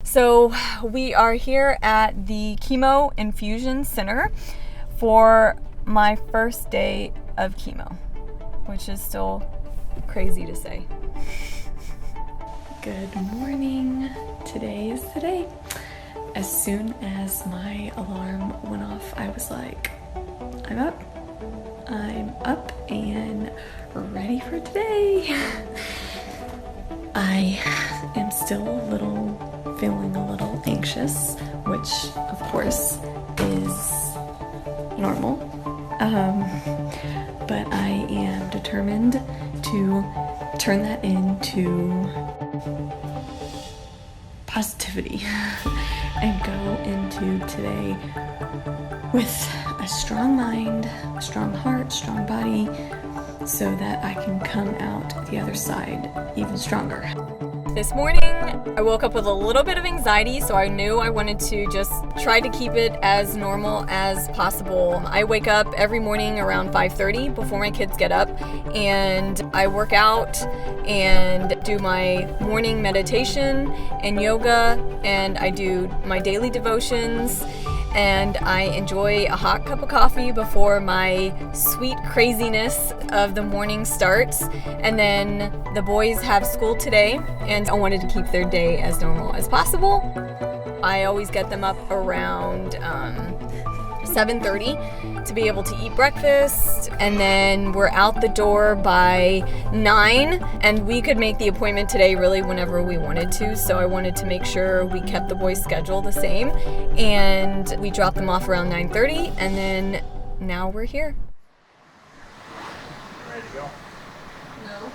So we are here at the Chemo Infusion Center for my first day of chemo, which is still crazy to say. Good morning. Today is the day. As soon as my alarm went off, I was like, I'm up and ready for today. I am still feeling a little anxious, which of course is normal. But I am determined to turn that into positivity and go into today with a strong mind, a strong heart, strong body, so that I can come out the other side even stronger. This morning, I woke up with a little bit of anxiety, so I knew I wanted to just try to keep it as normal as possible. I wake up every morning around 5:30 before my kids get up, and I work out and do my morning meditation and yoga, and I do my daily devotions, and I enjoy a hot cup of coffee before my sweet craziness of the morning starts. And then the boys have school today, and I wanted to keep their day as normal as possible. I always get them up around 7:30 to be able to eat breakfast, and then we're out the door by 9, and we could make the appointment today really whenever we wanted to, so I wanted to make sure we kept the boys' schedule the same, and we dropped them off around 9:30, and then now we're here. Ready to go? No.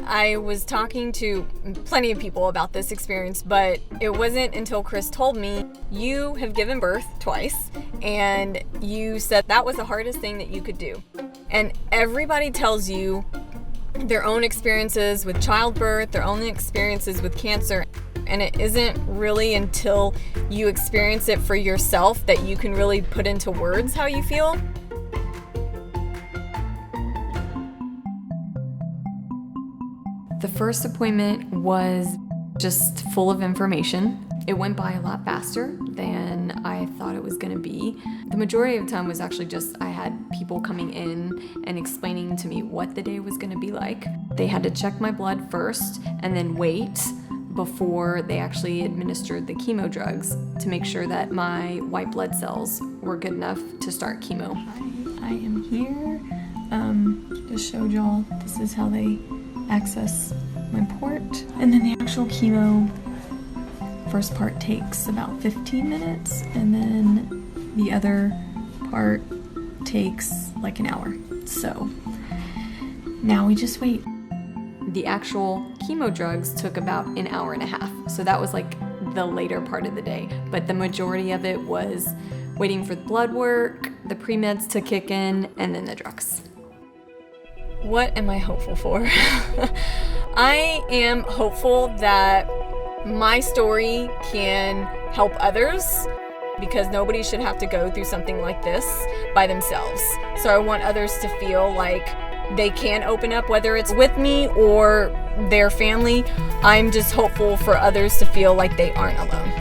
I was talking to plenty of people about this experience, but it wasn't until Chris told me, you have given birth twice, and you said that was the hardest thing that you could do. And everybody tells you their own experiences with childbirth, their own experiences with cancer, and it isn't really until you experience it for yourself that you can really put into words how you feel. The first appointment was just full of information. It went by a lot faster than I thought it was going to be. The majority of the time was actually just I had people coming in and explaining to me what the day was going to be like. They had to check my blood first and then wait before they actually administered the chemo drugs to make sure that my white blood cells were good enough to start chemo. I am here. Just showed y'all this is how they access my port, and then the actual chemo first part takes about 15 minutes, and then the other part takes like an hour. So now we just wait. The actual chemo drugs took about an hour and a half, so that was like the later part of the day, but the majority of it was waiting for the blood work, the pre-meds to kick in, and then the drugs. What am I hopeful for? I am hopeful that my story can help others, because nobody should have to go through something like this by themselves. So I want others to feel like they can open up, whether it's with me or their family. I'm just hopeful for others to feel like they aren't alone.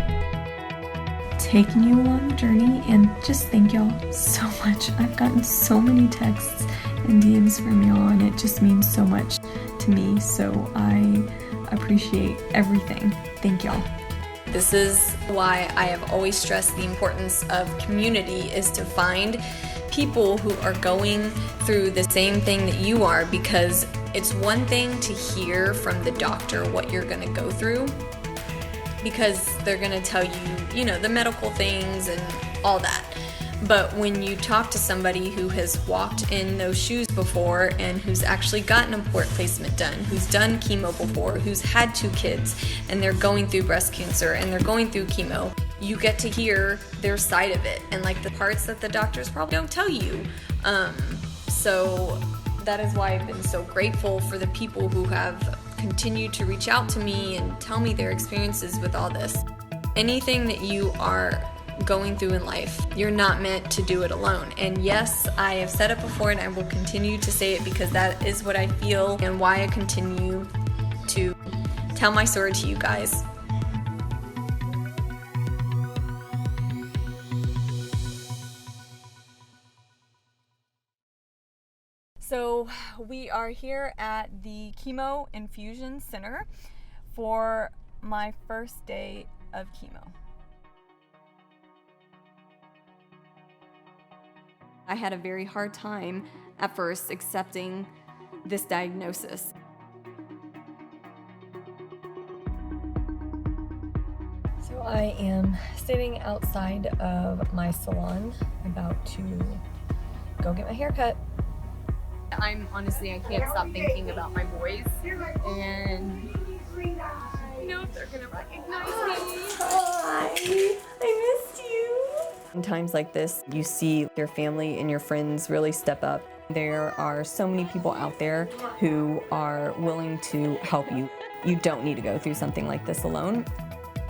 Taking you along the journey, and just thank y'all so much. I've gotten so many texts and DMs from y'all, and it just means so much to me, so I appreciate everything. Thank y'all. This is why I have always stressed the importance of community, is to find people who are going through the same thing that you are, because it's one thing to hear from the doctor what you're going to go through, because they're going to tell you, the medical things and all that. But when you talk to somebody who has walked in those shoes before, and who's actually gotten a port placement done, who's done chemo before, who's had 2 kids, and they're going through breast cancer, and they're going through chemo, you get to hear their side of it, and like the parts that the doctors probably don't tell you. So that is why I've been so grateful for the people who have continued to reach out to me and tell me their experiences with all this. Anything that you are going through in life, you're not meant to do it alone. And yes, I have said it before, and I will continue to say it, because that is what I feel and why I continue to tell my story to you guys. So we are here at the Chemo Infusion Center for my first day of chemo. I had a very hard time at first accepting this diagnosis. So I am sitting outside of my salon about to go get my hair cut. I can't stop thinking about my boys and know if they're gonna recognize me. Hi, I missed you. In times like this, you see your family and your friends really step up. There are so many people out there who are willing to help you. You don't need to go through something like this alone.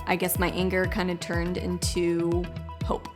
I guess my anger kind of turned into hope.